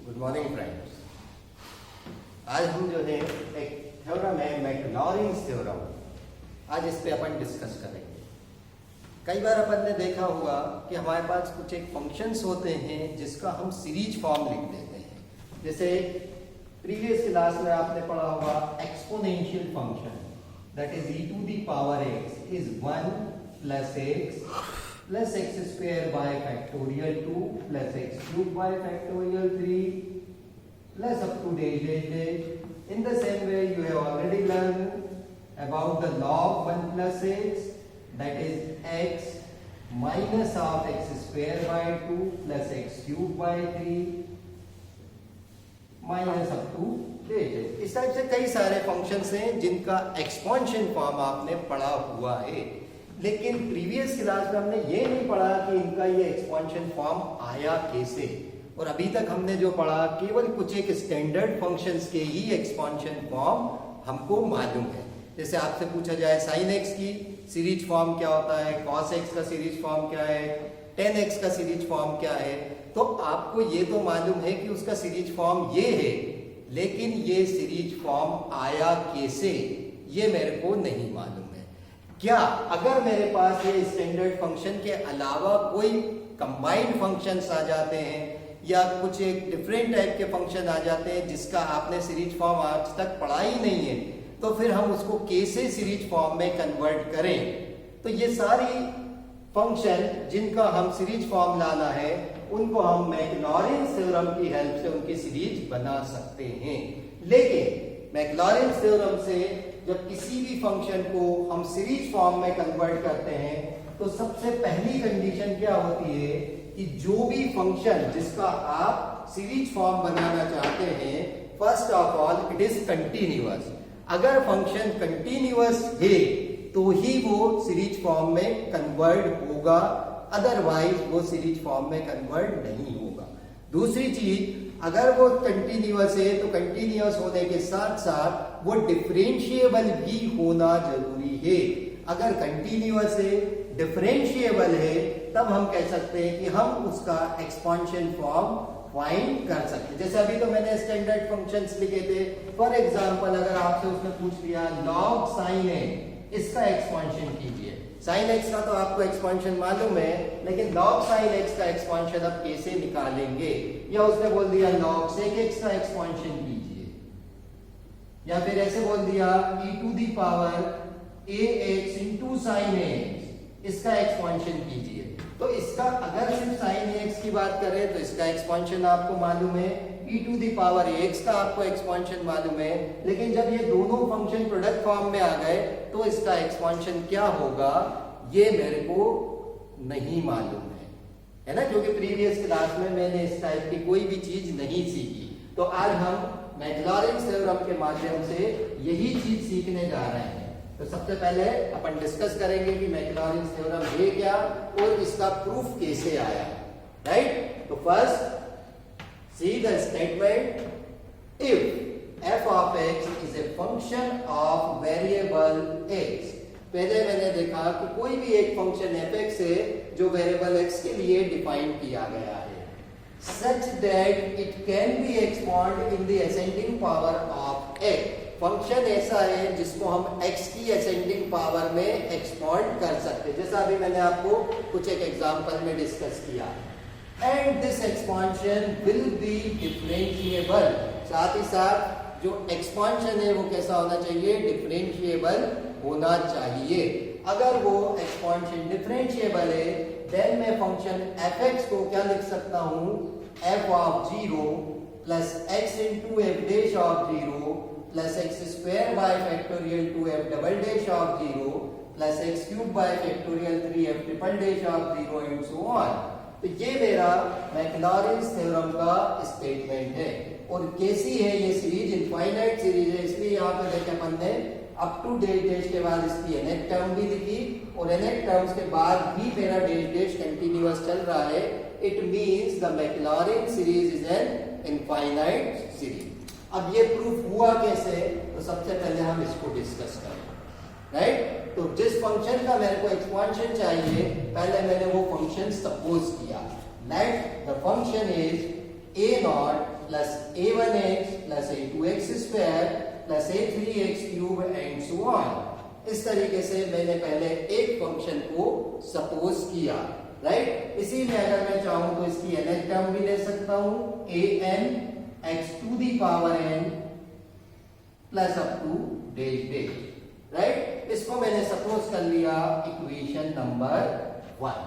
Good morning friends. आज हम जो है एक थ्योरम है मैकलॉरिन्स थ्योरम, आज इस पे अपन डिस्कस करेंगे। कई बार अपन ने देखा होगा कि हमारे पास कुछ एक फंक्शंस होते हैं जिसका हम सीरीज फॉर्म लिख देते हैं। जैसे प्रीवियस क्लास में आपने पढ़ा होगा exponential function, that is e to the power x is 1 plus x square by factorial 2 plus x cube by factorial 3 plus up to dash. In the same way you have already learned about the log 1 plus x, that is x minus of x square by 2 plus x cube by 3 minus up to dash. इस type से कई सारे functions हैं जिनका expansion form आपने पढ़ा हुआ है, लेकिन प्रीवियस क्लास में हमने ये नहीं पढ़ा कि इनका ये एक्सपेंशन फॉर्म आया कैसे। और अभी तक हमने जो पढ़ा केवल कुछ एक स्टैंडर्ड फंक्शंस के ही एक्सपेंशन फॉर्म हमको मालूम है। जैसे आपसे पूछा जाए sin x की सीरीज फॉर्म क्या होता है, cos x का सीरीज फॉर्म क्या है, tan x का सीरीज फॉर्म क्या है, तो आपको ये तो मालूम है कि उसका सीरीज फॉर्म ये है, लेकिन ये सीरीज फॉर्म आया कैसे ये मेरे को नहीं मालूम है। क्या अगर मेरे पास ये स्टैंडर्ड फंक्शन के अलावा कोई कंबाइंड फंक्शंस आ जाते हैं या कुछ एक डिफरेंट टाइप के फंक्शन आ जाते हैं जिसका आपने सीरीज फॉर्म आज तक पढ़ा ही नहीं है, तो फिर हम उसको कैसे सीरीज फॉर्म में कन्वर्ट करें। तो ये सारी फंक्शन जिनका हम सीरीज फॉर्म लाना है उनको हम मैकलॉरिन्स थ्योरम की हेल्प से उनकी सीरीज बना सकते हैं। लेकिन मैकलॉरिन्स थ्योरम से जब किसी भी फंक्शन को हम सीरीज फॉर्म में कन्वर्ट करते हैं तो सबसे पहली कंडीशन क्या होती है कि जो भी फंक्शन जिसका आप सीरीज फॉर्म बनाना चाहते हैं, first of all it is continuous. अगर फंक्शन कंटिन्यूअस है तो ही वो सीरीज फॉर्म में कन्वर्ट होगा, अदरवाइज वो सीरीज फॉर्म में कन्वर्ट नहीं होगा। दूसरी चीज, अगर वो कंटिन्यूअस है तो कंटिन्यूअस होने के साथ साथ वो डिफरेंशिएबल भी होना जरूरी है। अगर कंटिन्यूअस है, डिफरेंशिएबल है, तब हम कह सकते हैं कि हम उसका एक्सपेंशन फॉर्म फाइंड कर सकते हैं। जैसे अभी तो मैंने स्टैंडर्ड फंक्शंस लिखे थे। फॉर एग्जांपल अगर आपसे उसने पूछ लिया log sin a, इसका एक्सपेंशन कीजिए। sin x का तो आपको एक्सपेंशन मालूम है, लेकिन log sin x का एक्सपेंशन अब कैसे निकालेंगे। या उसने बोल दिया log sec x का एक्सपेंशन कीजिए, या फिर ऐसे बोल दिया e to the power ax into sin ax, इसका एक्सपेंशन कीजिए। तो इसका अगर सिर्फ sin ax की बात करें तो इसका एक्सपेंशन आपको मालूम है, e to the power ax का आपको एक्सपेंशन मालूम है, लेकिन जब ये दोनों फंक्शन प्रोडक्ट फॉर्म में आ गए तो इसका एक्सपेंशन क्या होगा ये मेरे को नहीं मालूम है ना, क्योंकि प्रीवियस क्लास में मैंने इस टाइप की कोई भी चीज नहीं सीखी। तो आज हम मैकलॉरिन्स थ्योरम के माध्यम से यही चीज सीखने जा रहे हैं। तो सबसे पहले अपन डिस्कस करेंगे कि मैकलॉरिन्स थ्योरम है क्या और इसका प्रूफ कैसे आया, राइट। तो first see the statement if f of x is a function of variable x। पहले मैंने देखा कि कोई भी एक फंक्शन fx है जो वेरिएबल x के लिए डिफाइन किया गया है, such that it can be expanded in the ascending power of x। Function ऐसा है जिसको हम x की असेंडिंग पावर में एक्सपांड कर सकते हैं, जैसा अभी मैंने आपको कुछ एक एग्जांपल में डिस्कस किया। And this expansion will be differentiable, साथ ही साथ जो एक्सपांशन है वो कैसा होना चाहिए, डिफरेंशिएबल होना चाहिए। अगर वो एक्सपांशन डिफरेंशिएबल है देन मैं फंक्शन fx को क्या लिख सकता हूं, f of 0 plus x into F dash of 0 plus x square by factorial 2f double dash of 0 plus x cube by factorial 3f triple dash of 0 and so on. तो ये मेरा मैकलॉरिन्स theorem का statement है। और कैसी है ये series, infinite series है, इसलिए यहाँ पे देखे अपन ने अप टू डैश के बाद इसकी nth टर्म भी लिखी और nth टर्म्स के बाद भी मेरा डैश कंटिन्यूअस चल रहा है। It means the Maclaurin series is an infinite series. अब ये प्रूफ हुआ कैसे, तो सबसे पहले हम इसको डिस्कस करें, राइट। तो जिस फंक्शन का मेरे को एक्सपेंशन चाहिए, पहले मैंने वो फंक्शन सपोज किया, let the function is a not plus a1x plus a2x square plus a3x cube and so on. इस तरीके से मैंने पहले एक फंक्शन को सपोज किया, राइट। इसी में अगर मैं चाहूं तो इसकी nth टर्म भी ले सकता हूं, an x to the power n plus up to dash dash, right. इसको मैंने सपोज कर लिया इक्वेशन नंबर 1।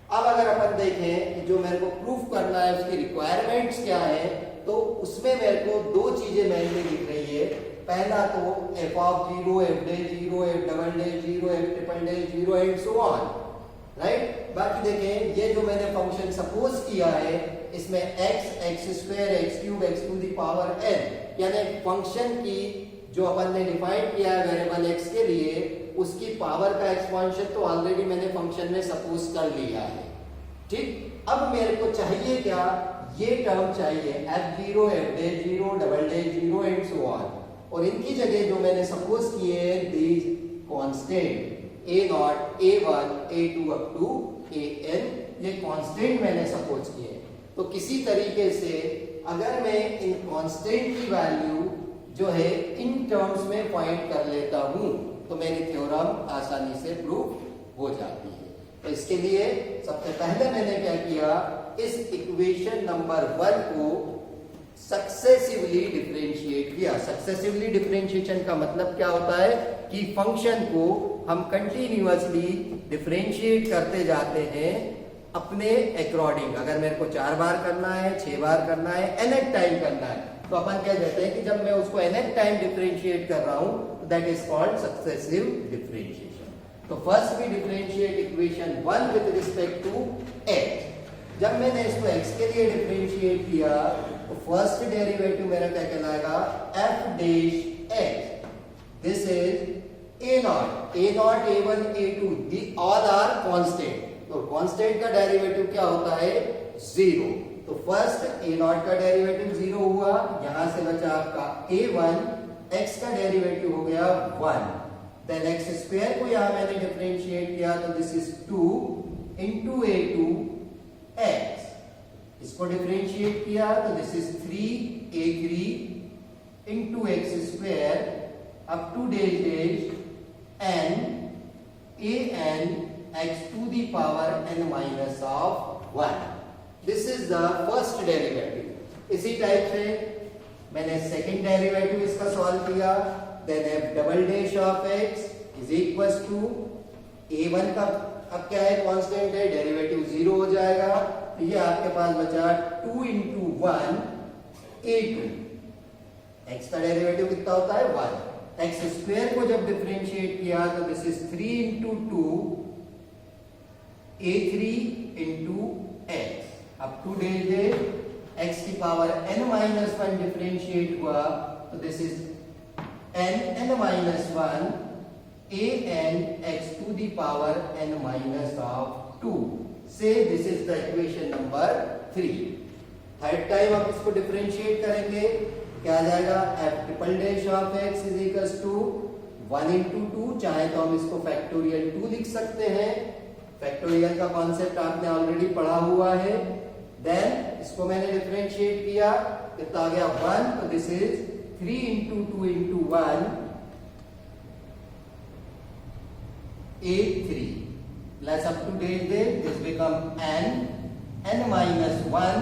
अब अगर अपन देखें कि जो मेरे को प्रूफ करना है उसकी रिक्वायरमेंट्स क्या है, तो उसमें मेरे को दो चीजें मेनली दिख रही है। पहला तो f of 0, f dash 0, f double dash 0, f triple day 0 and so on, right. बाकी देखें ये जो मैंने फंक्शन सपोज किया है इसमें x square x cube x to the power n, यानी फंक्शन की जो अपन ने डिफाइन किया है वेरिएबल x के लिए उसकी पावर का एक्सपेंशन तो ऑलरेडी मैंने फंक्शन में सपोज कर लिया है, ठीक। अब मेरे को चाहिए क्या, ये टर्म चाहिए f0, f dash 0, double dash 0 and so on. और इनकी जगह जो मैंने सपोज किए हैं these constant a nought a1 a2 up to an, ये कांस्टेंट मैंने सपोज किए। तो किसी तरीके से अगर मैं इन कांस्टेंट की वैल्यू जो है इन टर्म्स में फाइंड कर लेता हूं तो मेरी थ्योरम आसानी से प्रूव हो जाती है। तो इसके लिए सबसे पहले मैंने क्या किया, इस इक्वेशन नंबर 1 को सक्सेसिवली डिफरेंशिएट किया। सक्सेसिवली डिफरेंशिएशन का मतलब क्या होता है कि फंक्शन को हम कंटिन्यूअसली डिफरेंशिएट करते जाते हैं अपने अकॉर्डिंग। अगर मेरे को 4 बार करना है, 6 बार करना है, nth टाइम करना है, तो अपन क्या कहते हैं कि जब मैं उसको nth टाइम डिफरेंशिएट कर रहा हूं that is called successive differentiation. तो first we differentiate equation 1 with respect to x। जब मैंने इसको x के लिए डिफरेंशिएट किया तो फर्स्ट डेरिवेटिव मेरा क्या कहलाएगा, f dash x। This is a nought a1 a2 the all are constant. तो कांस्टेंट का डेरिवेटिव क्या होता है, 0। तो फर्स्ट a नॉट का डेरिवेटिव 0 हुआ, यहां से बचा आपका a1, x का डेरिवेटिव हो गया 1। देन x स्क्वायर को यहां मैंने डिफरेंशिएट किया तो this is 2 into a2 x। इसको डिफरेंशिएट किया तो this is 3a3 into x square up to dash days n an x to the power n minus of 1। This is the first derivative. इसी type से मैंने second derivative इसका solve किया। Then f double dash of x is equals to a1 का अब क्या है, constant है, डेरिवेटिव 0 हो जाएगा। तो ये आपके पास बचा 2 इंटू 1 a2। x का डेरिवेटिव कितना होता है, 1। एक्स स्क्वायर को जब डिफरेंशिएट किया तो this is 3 into 2 a3 into x up to dash dash x की पावर n माइनस 1 डिफरेंशिएट हुआ तो this is n minus 1 an x to the power n minus of 2 से this is the equation number 3। Third time आप इसको differentiate करेंगे क्या आ जाएगा, f triple dash of x is equals to 1 into 2, चाहे तो हम इसको फैक्टोरियल 2 लिख सकते हैं। फैक्टोरियल का कॉन्सेप्ट आपने ऑलरेडी पढ़ा हुआ है। देन इसको मैंने डिफरेंशिएट किया, कितना आ गया 1, तो this is 3 into 2 into 1 a3 plus up to dash days this become n minus 1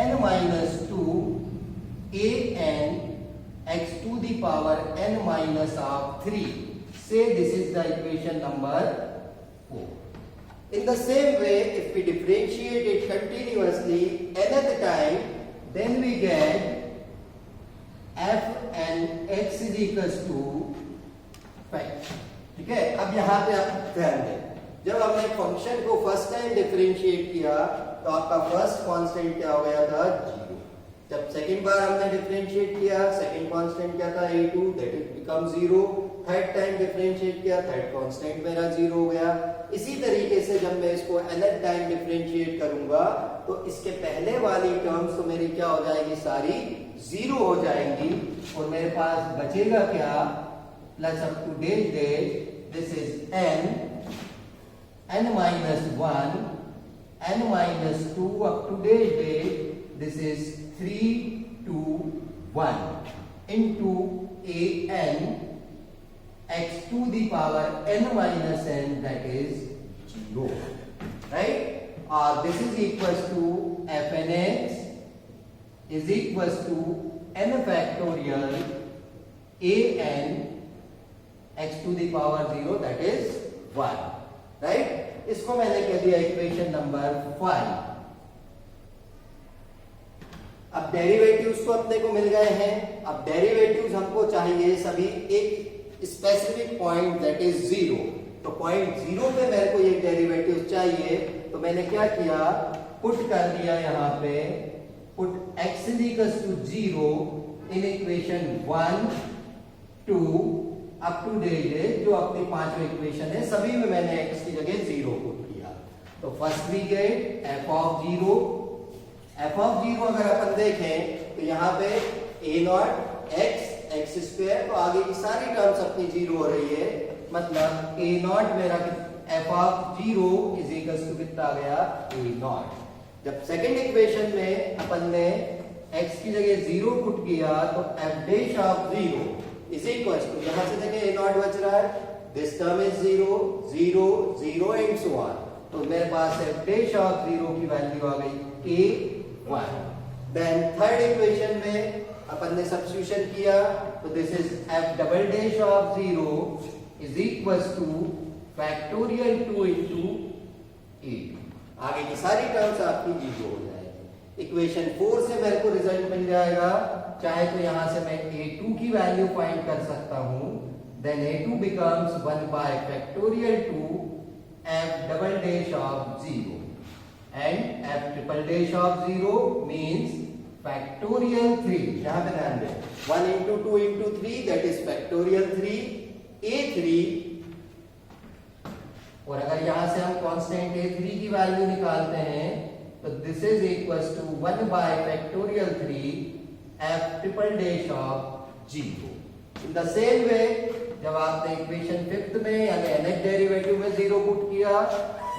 n minus 2 an x to the power n minus of 3 say this is the equation number 4. In the same way, if we differentiate it continuously nth time, then we get f and x is equals to 5। ठीक है, अब यहां पे आप ध्यान दें, जब हमने फंक्शन को फर्स्ट टाइम डिफरेंशिएट किया तो आपका फर्स्ट कांस्टेंट क्या हो गया था, 0। जब सेकंड बार हमने डिफरेंशिएट किया, सेकंड कांस्टेंट क्या था, a2, that is become 0। Third time differentiate किया, थर्ड कांस्टेंट मेरा 0 हो गया। इसी तरीके से जब मैं इसको nth टाइम डिफरेंशिएट करूंगा तो इसके पहले वाली टर्म्स तो मेरी क्या हो जाएगी, सारी 0 हो जाएंगी और मेरे पास बचेगा क्या, plus up to dash days this is n minus 1 n minus 2 up to dash days this is 3 2 1 into an x to the power n minus n, that is 0, right? This is equals to fn x is equals to n factorial an x to the power 0, that is 1, right? इसको मैंने कह दिया equation number 5। अब derivatives तो अपने को मिल गए हैं। अब डेरिवेटिव्स हमको चाहिए सभी एक स्पेसिफिक पॉइंट, दैट इज 0। तो पॉइंट 0 पे मेरे को ये डेरिवेटिव चाहिए, तो मैंने क्या किया, पुट कर दिया यहाँ पे, put x is equal to 0 in equation 1 2 up to date, जो अपनी पांचवी इक्वेशन है, सभी में मैंने x की जगह 0 पुट किया। तो first we get f of 0। f of 0 अगर अपन देखें तो यहाँ पे a0 x स्क्वायर, तो आगे की सारी टर्म्स अपनी 0 हो रही है, मतलब a0 मेरा f of 0 is equal to कितना आ गया, a0। जब सेकंड इक्वेशन में अपन ने x की जगह 0 पुट किया तो f dash of 0 is equal to, यहां से देखिए a0 बच रहा है, this term is 0 0 0 and so on, तो मेरे पास f डैश ऑफ 0 की वैल्यू आ गई a1। देन थर्ड इक्वेशन में अपन ने सब्स्टिट्यूशन किया, तो this is f double dash of 0 is equal two factorial 2 into a। आगे की सारी टर्म्स आपकी 0 हो जाएगी। इक्वेशन 4 से मेरे को रिजल्ट मिल जाएगा, चाहे तो यहां से मैं a2 की वैल्यू फाइंड कर सकता हूं, then a2 becomes 1 by factorial 2 f double dash of 0 and f triple dash of 0 means factorial 3। यहां पे ध्यान दें, 1 into 2 into 3, that is factorial 3 a3, और अगर यहां से हम कांस्टेंट a3 की वैल्यू निकालते हैं तो this is equals to 1 by factorial 3 f triple dash of 0। In the same way जब आपने इक्वेशन 5th में यानी nth डेरिवेटिव में 0 पुट किया,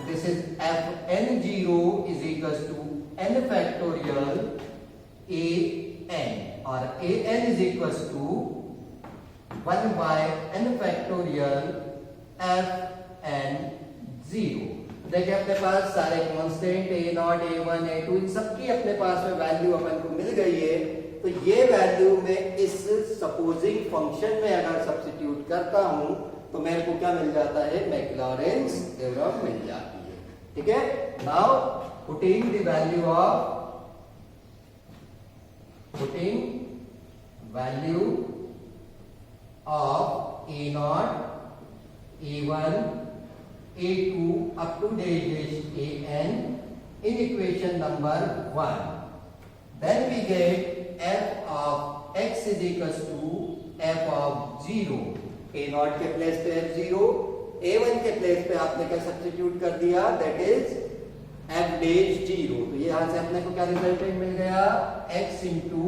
this is f n0 is equals to n factorial an, और an is equals to 1 by n factorial f n0। देखिए अपने पास सारे कांस्टेंट a0 a1 a2 इन सबकी अपने पास में वैल्यू अपन को मिल गई है। तो ये वैल्यू में इस सपोजिंग फंक्शन में अगर सब्स्टिट्यूट करता हूं तो मेरे को क्या मिल जाता है, मैक्लॉरेंस थ्योरम मिल जाती है। ठीक है, now putting the value of a0 a1 a2 up to dash an in equation number 1, then we get f of x is equals to f of 0। a0 के प्लेस पे f0, a1 के place पे आपने क्या substitute कर दिया, that is f dash 0। तो ये यहां से अपने को क्या रिजल्टेंट मिल गया, x into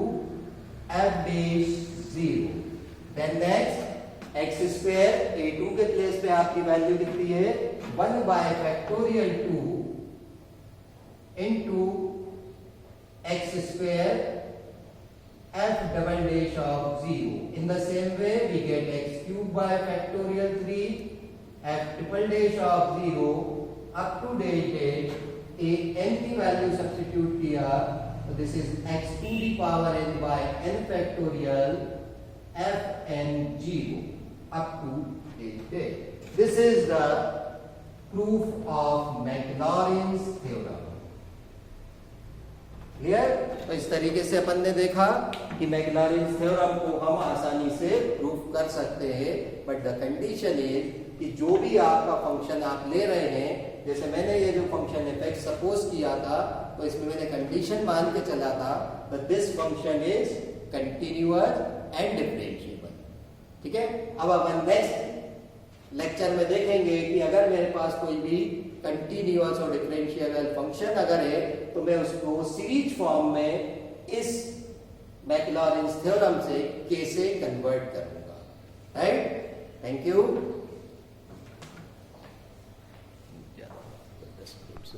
f dash 0। Then next x square, a2 के प्लेस पे आपकी वैल्यू कितनी है, 1 by factorial 2 into x square f double dash of 0। In the same way we get x cube by factorial 3 f triple dash of 0 up to dash a n की value substitute किया, तो this is x to the power n by n factorial f n 0 up to dash। This is the proof of Maclaurin's theorem। Clear? तो इस तरीके से अपन ने देखा कि मैक्लॉरिन्स थ्योरम को हम आसानी से प्रूफ कर सकते हैं, बट द कंडीशन इज कि जो भी आपका फंक्शन आप ले रहे हैं, जैसे मैंने ये जो फंक्शन f सपोज किया था, तो इसमें मैंने कंडीशन मान के चला था that this function is continuous and differentiable. ठीक है, अब अपन नेक्स्ट लेक्चर में देखेंगे कि अगर मेरे पास कोई भी कंटिन्यूअस और डिफरेंशिएबल फंक्शन अगर है तो मैं उसको सीरीज फॉर्म में इस मैक्लॉरिन्स थ्योरम से कैसे कन्वर्ट करूंगा। Right, thank you.